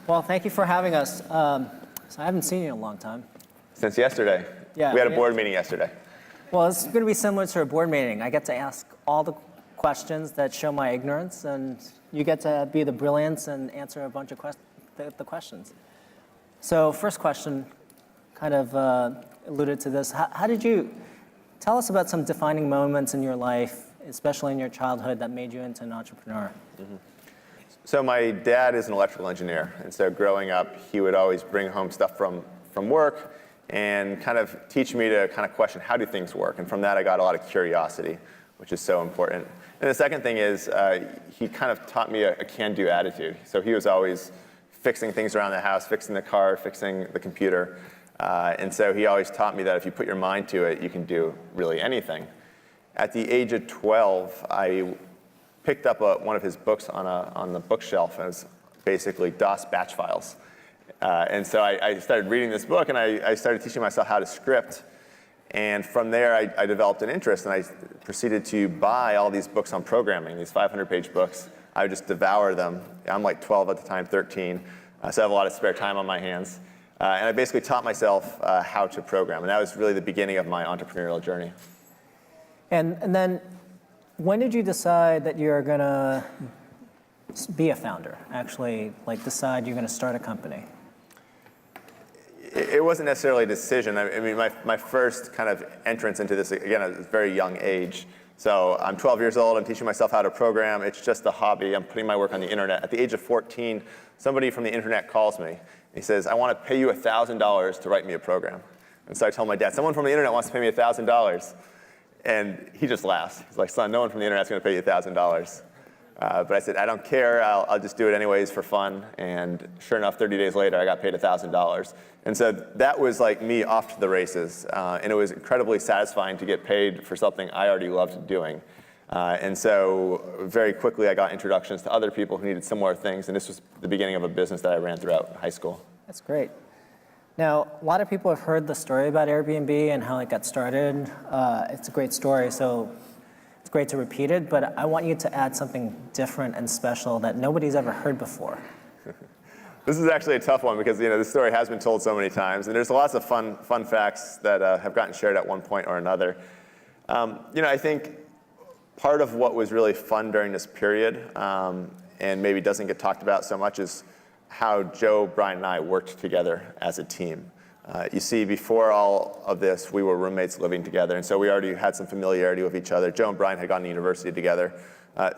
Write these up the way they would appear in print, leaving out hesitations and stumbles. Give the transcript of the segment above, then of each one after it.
Well, thank you for having us. So I haven't seen you in a long time. Since yesterday. Yeah, we had a board meeting yesterday. Well, it's going to be similar to a board meeting. I get to ask all the questions that show my ignorance, and you get to be the brilliance and answer a bunch of the questions. So first question kind of alluded to this. How did you tell us about some defining moments in your life, especially in your childhood, that made you into an entrepreneur? Mm-hmm. So my dad is an electrical engineer, and so growing up, he would always bring home stuff from work and kind of teach me to kind of question how do things work. And from that, I got a lot of curiosity, which is so important. And the second thing is he kind of taught me a can-do attitude. So he was always fixing things around the house, fixing the car, fixing the computer. And so he always taught me that if you put your mind to it, you can do really anything. At the age of 12, I picked up one of his books on the bookshelf, and it was basically DOS batch files. And so I started reading this book, and I started teaching myself how to script. And from there, I developed an interest, and I proceeded to buy all these books on programming, these 500-page books. I would just devour them. I'm like 12 at the time, 13, so I have a lot of spare time on my hands. And I basically taught myself how to program, and that was really the beginning of my entrepreneurial journey. And then, when did you decide that you're going to be a founder, actually, like decide you're going to start a company? It wasn't necessarily a decision. I mean, my first kind of entrance into this, again, at a very young age. So I'm 12 years old, I'm teaching myself how to program. It's just a hobby. I'm putting my work on the internet. At the age of 14, somebody from the internet calls me. He says, I want to pay you $1,000 to write me a program. And so I told my dad, someone from the internet wants to pay me $1,000. And he just laughs. He's like, son, no one from the internet's going to pay you $1,000. But I said, I don't care. I'll just do it anyways for fun. And sure enough, 30 days later, I got paid $1,000. And so that was like me off to the races. And it was incredibly satisfying to get paid for something I already loved doing. And so very quickly, I got introductions to other people who needed similar things. And this was the beginning of a business that I ran throughout high school. That's great. Now, a lot of people have heard the story about Airbnb and how it got started. It's a great story, so it's great to repeat it, but I want you to add something different and special that nobody's ever heard before. This is actually a tough one because this story has been told so many times, and there's lots of fun facts that have gotten shared at one point or another. I think part of what was really fun during this period, and maybe doesn't get talked about so much, is how Joe, Brian, and I worked together as a team. You see, before all of this, we were roommates living together, and so we already had some familiarity with each other. Joe and Brian had gone to university together,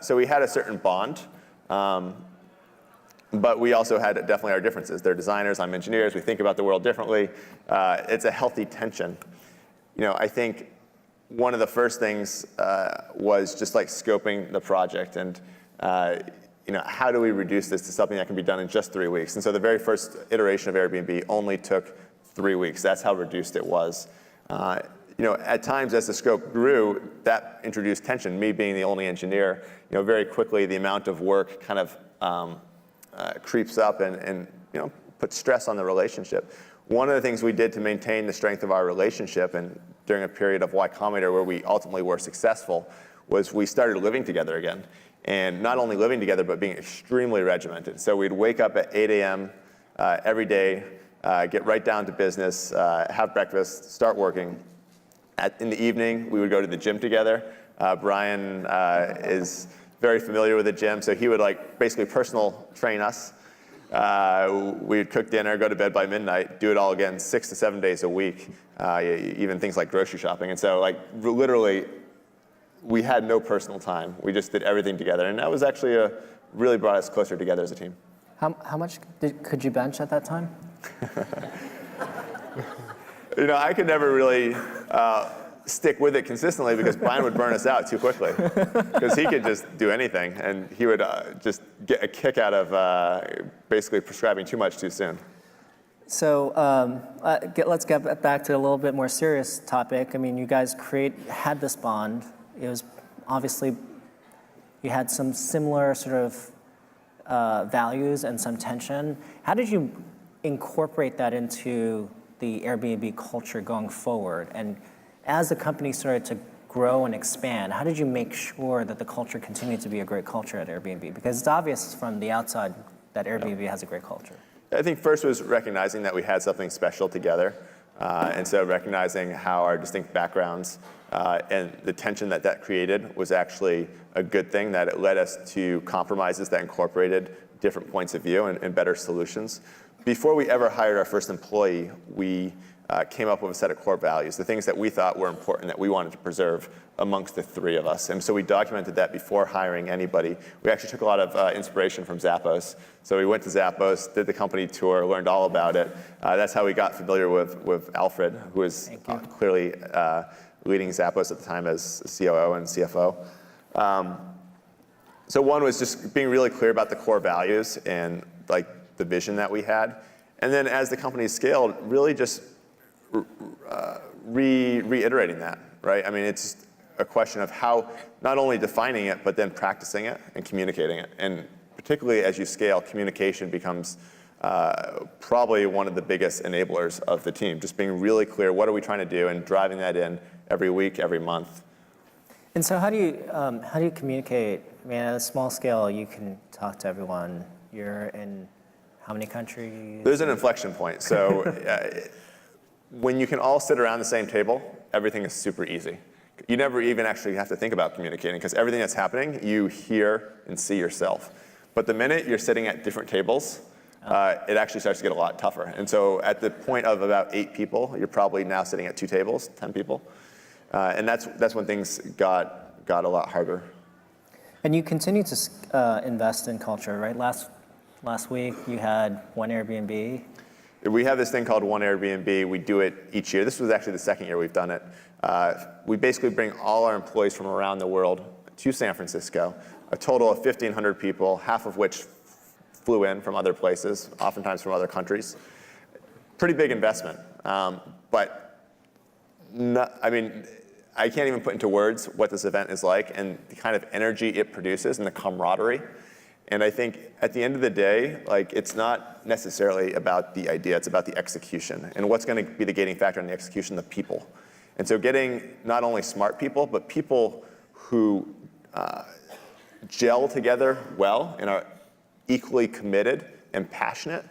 so we had a certain bond, but we also had definitely our differences. They're designers, I'm engineers, we think about the world differently. It's a healthy tension. I think one of the first things was just like scoping the project, and how do we reduce this to something that can be done in just 3 weeks? And so the very first iteration of Airbnb only took 3 weeks. That's how reduced it was. At times as the scope grew, that introduced tension. Me being the only engineer, very quickly the amount of work kind of creeps up and puts stress on the relationship. One of the things we did to maintain the strength of our relationship, and during a period of Y Combinator where we ultimately were successful, was we started living together again. And not only living together, but being extremely regimented. So we'd wake up at 8 a.m. Every day, get right down to business, have breakfast, start working. In the evening, we would go to the gym together. Brian is very familiar with the gym, so he would basically personal train us. We'd cook dinner, go to bed by midnight, do it all again 6 to 7 days a week, even things like grocery shopping. And so literally, we had no personal time. We just did everything together. And that was actually really brought us closer together as a team. How much could you bench at that time? I could never really stick with it consistently because Brian would burn us out too quickly. Because he could just do anything. And he would just get a kick out of basically prescribing too much too soon. So let's get back to a little bit more serious topic. I mean, you guys had this bond. It was obviously, you had some similar sort of values and some tension. How did you incorporate that into the Airbnb culture going forward? And as the company started to grow and expand, how did you make sure that the culture continued to be a great culture at Airbnb? Because it's obvious from the outside that Airbnb has a great culture. I think first was recognizing that we had something special together. And so recognizing how our distinct backgrounds and the tension that that created was actually a good thing, that it led us to compromises that incorporated different points of view and better solutions. Before we ever hired our first employee, we came up with a set of core values, the things that we thought were important that we wanted to preserve amongst the three of us. And so we documented that before hiring anybody. We actually took a lot of inspiration from Zappos. So we went to Zappos, did the company tour, learned all about it. That's how we got familiar with Alfred, who was clearly leading Zappos at the time as COO and CFO. So one was just being really clear about the core values and like the vision that we had. And then as the company scaled, really just reiterating that, right? I mean, it's a question of how not only defining it, but then practicing it and communicating it. And particularly as you scale, communication becomes probably one of the biggest enablers of the team. Just being really clear, what are we trying to do, and driving that in every week, every month. And so how do you communicate? I mean, at a small scale, you can talk to everyone. You're in how many countries? There's an inflection point. So when you can all sit around the same table, everything is super easy. You never even actually have to think about communicating, because everything that's happening, you hear and see yourself. But the minute you're sitting at different tables, it actually starts to get a lot tougher. And so at the point of about 8 people, you're probably now sitting at 2 tables, 10 people. And that's when things got a lot harder. And you continue to invest in culture, right? Last week you had one Airbnb. We have this thing called One Airbnb. We do it each year. This was actually the second year we've done it. We basically bring all our employees from around the world to San Francisco, a total of 1,500 people, half of which flew in from other places, oftentimes from other countries. Pretty big investment. But I mean, I can't even put into words what this event is like and the kind of energy it produces and the camaraderie. And I think at the end of the day, like, it's not necessarily about the idea, it's about the execution. And what's going to be the gating factor in the execution? The people. And so getting not only smart people, but people who gel together well and are equally committed and passionate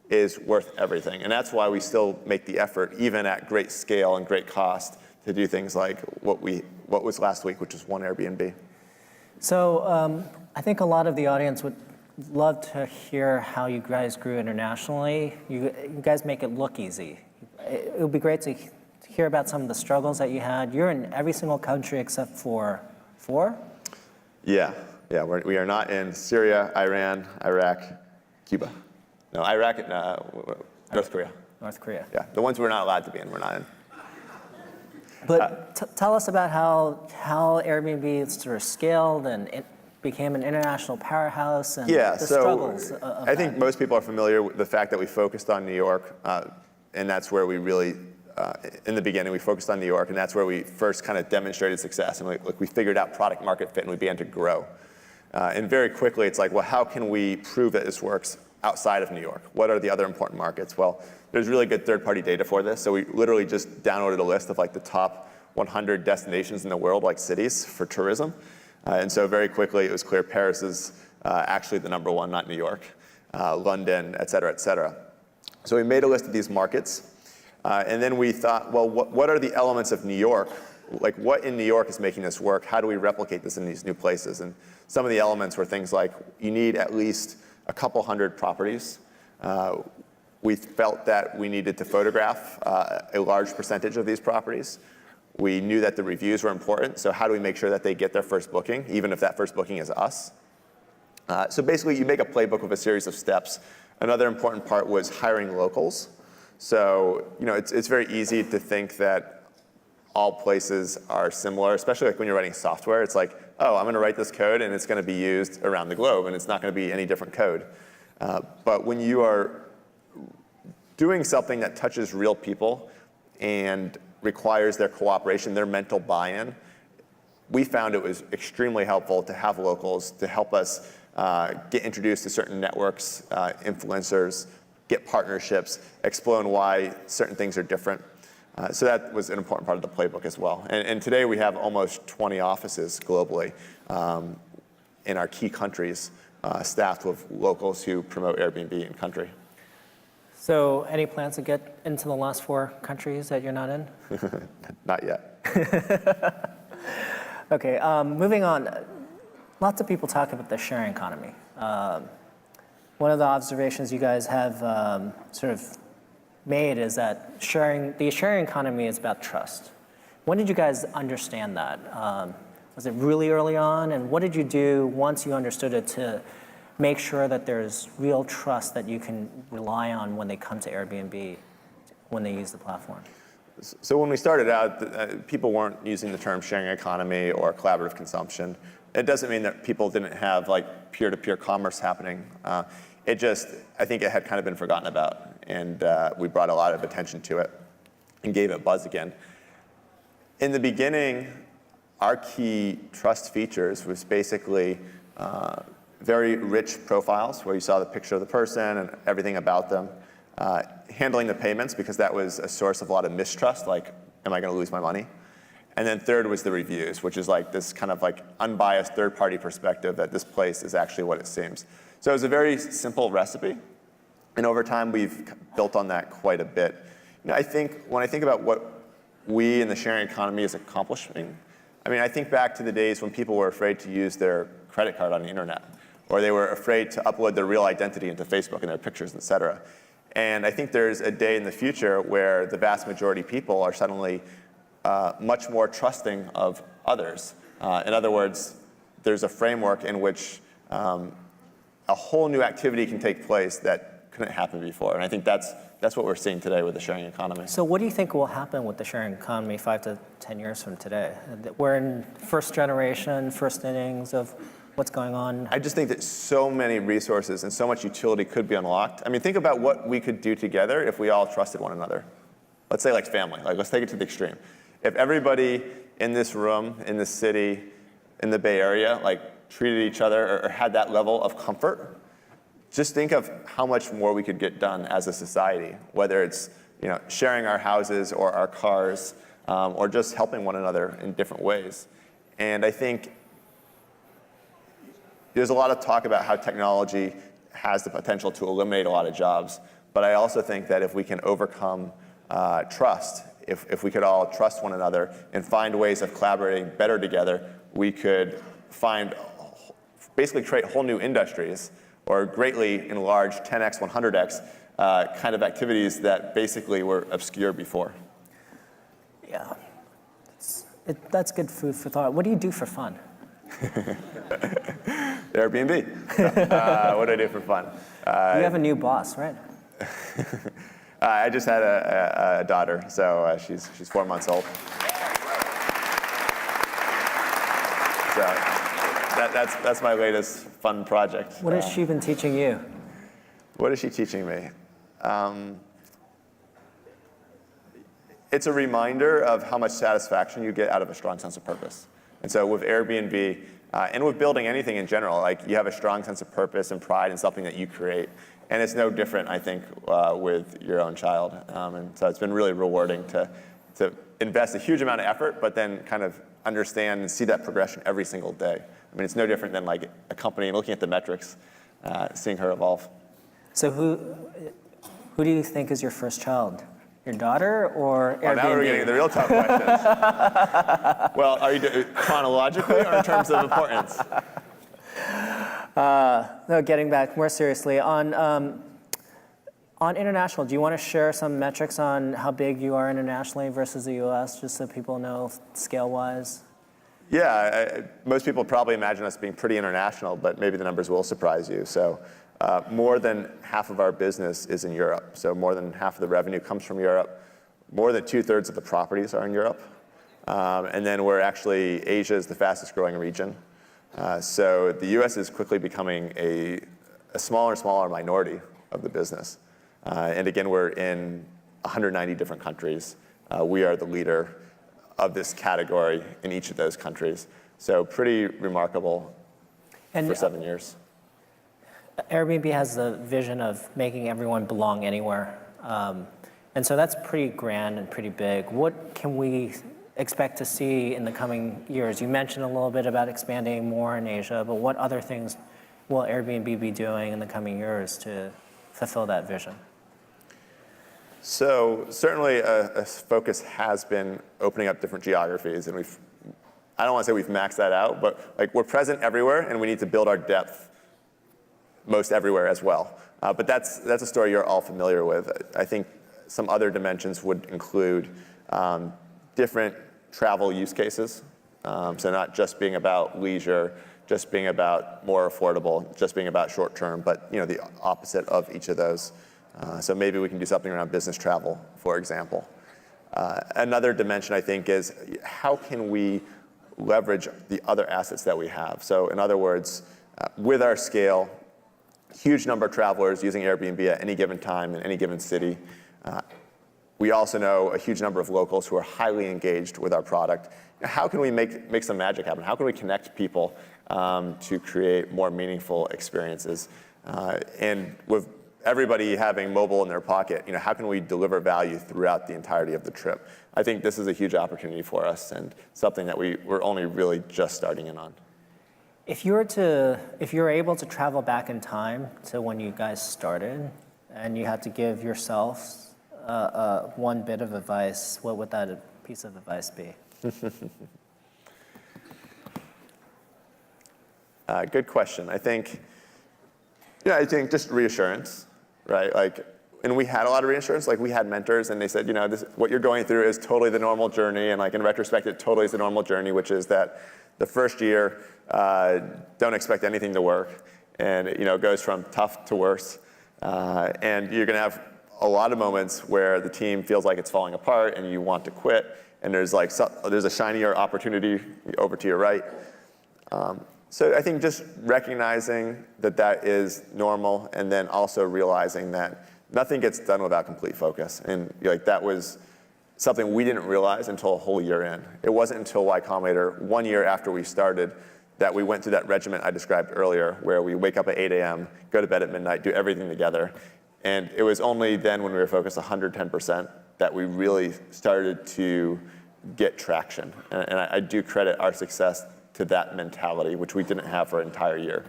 is worth everything. And that's why we still make the effort, even at great scale and great cost, to do things like what was last week, which was One Airbnb. So I think a lot of the audience would love to hear how you guys grew internationally. You guys make it look easy. It would be great to hear about some of the struggles that you had. You're in every single country except for 4? Yeah, we are not in Syria, Iran, Iraq, Cuba. No, Iraq, North Korea. North Korea. Yeah, the ones we're not allowed to be in, we're not in. But tell us about how Airbnb sort of scaled and it became an international powerhouse and the struggles of I think most people are familiar with the fact that we focused on New York, and that's where we really, in the beginning, we focused on New York, and that's where we first kind of demonstrated success. And we figured out product market fit, and we began to grow. And very quickly, it's like, well, how can we prove that this works outside of New York? What are the other important markets? Well, there's really good third-party data for this. So we literally just downloaded a list of like the top 100 destinations in the world, like cities for tourism. And so very quickly, it was clear Paris is actually the number 1, not New York, London, et cetera, et cetera. So we made a list of these markets. And then we thought, well, what are the elements of New York? Like, what in New York is making this work? How do we replicate this in these new places? And some of the elements were things like, you need at least a couple hundred properties. We felt that we needed to photograph a large percentage of these properties. We knew that the reviews were important, so how do we make sure that they get their first booking, even if that first booking is us? So basically, you make a playbook with a series of steps. Another important part was hiring locals. So it's very easy to think that all places are similar, especially like when you're writing software. It's like, oh, I'm going to write this code, and it's going to be used around the globe, and it's not going to be any different code. But when you are doing something that touches real people and requires their cooperation, their mental buy-in, we found it was extremely helpful to have locals to help us get introduced to certain networks, influencers, get partnerships, explain why certain things are different. So that was an important part of the playbook as well. And today we have almost 20 offices globally in our key countries, staffed with locals who promote Airbnb in country. So any plans to get into the last 4 countries that you're not in? Not yet. Okay, moving on. Lots of people talk about the sharing economy. One of the observations you guys have sort of made is that the sharing economy is about trust. When did you guys understand that? Was it really early on? And what did you do once you understood it to make sure that there's real trust that you can rely on when they come to Airbnb, when they use the platform? So when we started out, people weren't using the term sharing economy or collaborative consumption. It doesn't mean that people didn't have like peer-to-peer commerce happening. I think it had kind of been forgotten about, and we brought a lot of attention to it and gave it buzz again. In the beginning, our key trust features was basically very rich profiles where you saw the picture of the person and everything about them. Handling the payments, because that was a source of a lot of mistrust, like, am I going to lose my money? And then third was the reviews, which is like this kind of like unbiased third-party perspective that this place is actually what it seems. So it was a very simple recipe, and over time we've built on that quite a bit. When I think about what we in the sharing economy is accomplishing, I think back to the days when people were afraid to use their credit card on the internet, or they were afraid to upload their real identity into Facebook and their pictures, et cetera. And I think there's a day in the future where the vast majority of people are suddenly much more trusting of others. In other words, there's a framework in which a whole new activity can take place that couldn't happen before. And I think that's what we're seeing today with the sharing economy. So what do you think will happen with the sharing economy 5 to 10 years from today? We're in first generation, first innings of what's going on. I just think that so many resources and so much utility could be unlocked. Think about what we could do together if we all trusted one another. Let's say like family, let's take it to the extreme. If everybody in this room, in this city, in the Bay Area, treated each other or had that level of comfort, just think of how much more we could get done as a society, whether it's sharing our houses or our cars, or just helping one another in different ways. And I think there's a lot of talk about how technology has the potential to eliminate a lot of jobs, but I also think that if we can overcome trust, if we could all trust one another and find ways of collaborating better together, we could basically create whole new industries or greatly enlarge 10x, 100x kind of activities that basically were obscure before. Yeah, that's good food for thought. What do you do for fun? Airbnb. What do I do for fun? You have a new boss, right? I just had a daughter, so she's 4 months old. So that's my latest fun project. What has she been teaching you? What is she teaching me? It's a reminder of how much satisfaction you get out of a strong sense of purpose. And so with Airbnb, and with building anything in general, you have a strong sense of purpose and pride in something that you create. And it's no different, I think, with your own child. And so it's been really rewarding to invest a huge amount of effort, but then kind of understand and see that progression every single day. It's no different than a company looking at the metrics, seeing her evolve. So who do you think is your first child? Your daughter or Airbnb? Now we're getting to the real tough questions. Well, are you doing chronologically or in terms of importance? No, getting back more seriously, on international, do you want to share some metrics on how big you are internationally versus the US, just so people know scale-wise? Yeah, most people probably imagine us being pretty international, but maybe the numbers will surprise you. So more than half of our business is in Europe. So more than half of the revenue comes from Europe. More than 2/3 of the properties are in Europe. And then Asia is the fastest growing region. So the US is quickly becoming a smaller and smaller minority of the business. And again, we're in 190 different countries. We are the leader of this category in each of those countries. So pretty remarkable for 7 years. Airbnb has the vision of making everyone belong anywhere. And so that's pretty grand and pretty big. What can we expect to see in the coming years? You mentioned a little bit about expanding more in Asia, but what other things will Airbnb be doing in the coming years to fulfill that vision? So certainly a focus has been opening up different geographies, and I don't want to say we've maxed that out, but like we're present everywhere, and we need to build our depth most everywhere as well. But that's a story you're all familiar with. I think some other dimensions would include different travel use cases. So not just being about leisure, just being about more affordable, just being about short term, but the opposite of each of those. So maybe we can do something around business travel, for example. Another dimension I think is how can we leverage the other assets that we have? So in other words, with our scale, huge number of travelers using Airbnb at any given time in any given city. We also know a huge number of locals who are highly engaged with our product. How can we make some magic happen? How can we connect people to create more meaningful experiences? And with everybody having mobile in their pocket, how can we deliver value throughout the entirety of the trip? I think this is a huge opportunity for us and something that we're only really just starting in on. If you were able to travel back in time to when you guys started, and you had to give yourself one bit of advice, what would that piece of advice be? Good question. I think just reassurance, right? And we had a lot of reassurance. Like we had mentors, and they said, what you're going through is totally the normal journey, and in retrospect, it totally is the normal journey, which is that the first year, don't expect anything to work, and it goes from tough to worse, and you're going to have a lot of moments where the team feels like it's falling apart, and you want to quit, and there's a shinier opportunity over to your right. So I think just recognizing that is normal, and then also realizing that nothing gets done without complete focus, and that was something we didn't realize until a whole year in. It wasn't until Y Combinator, 1 year after we started, that we went through that regimen I described earlier, where we wake up at 8 a.m., go to bed at midnight, do everything together. And it was only then when we were focused 110% that we really started to get traction. And I do credit our success to that mentality, which we didn't have for an entire year.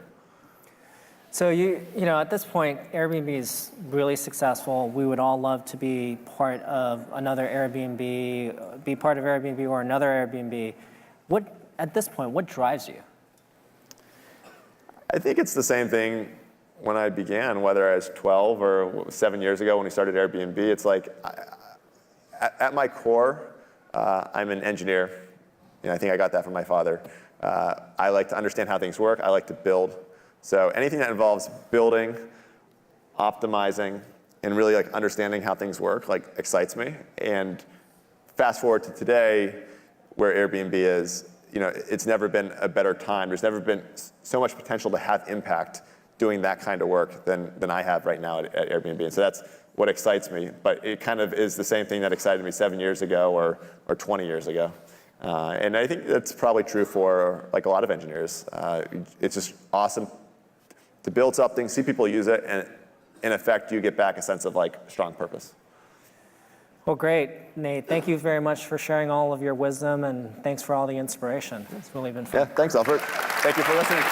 So at this point, Airbnb is really successful. We would all love to be part of another Airbnb, be part of Airbnb or another Airbnb. At this point, what drives you? I think it's the same thing when I began, whether I was 12 or 7 years ago when we started Airbnb. It's like, at my core, I'm an engineer. I think I got that from my father. I like to understand how things work. I like to build. So anything that involves building, optimizing, and really understanding how things work excites me. And fast forward to today, where Airbnb is, it's never been a better time. There's never been so much potential to have impact doing that kind of work than I have right now at Airbnb. And so that's what excites me. But it kind of is the same thing that excited me 7 years ago or 20 years ago. And I think that's probably true for a lot of engineers. It's just awesome to build something, see people use it, and in effect, you get back a sense of strong purpose. Well, great, Nate. Thank you very much for sharing all of your wisdom, and thanks for all the inspiration. It's really been fun. Yeah, thanks, Alfred. Thank you for listening.